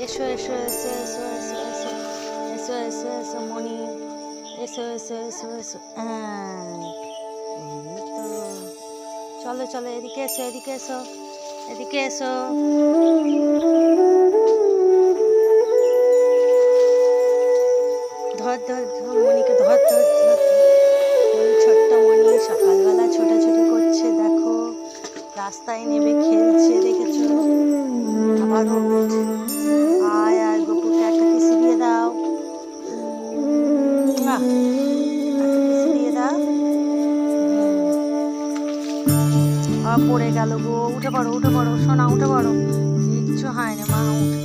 এসো এসো এসো এসো এসো এসো এসো এসো এসো মনি, এসো এসো এসো এসো। এই তো, চলো চলো, এদিকে এসো, এদিকে এসো, এদিকে এসো। ধর ধর ধর মনিকে, ধর ধর ধর ধর। মনি, ছোট্ট মনি সকালবেলা ছোটাছুটি করছে, দেখো রাস্তায় নেবে খেলছে, দেখেছো? আবার ওঠ, আয় আয় গপুকে একটা কিসি দিয়ে দাও, একটা কিসি দিয়ে দাও। পড়ে গেল গো, উঠে পড়ো উঠে পড়ো সোনা, উঠে পড়ো, কিচ্ছু হয় না মা, উঠে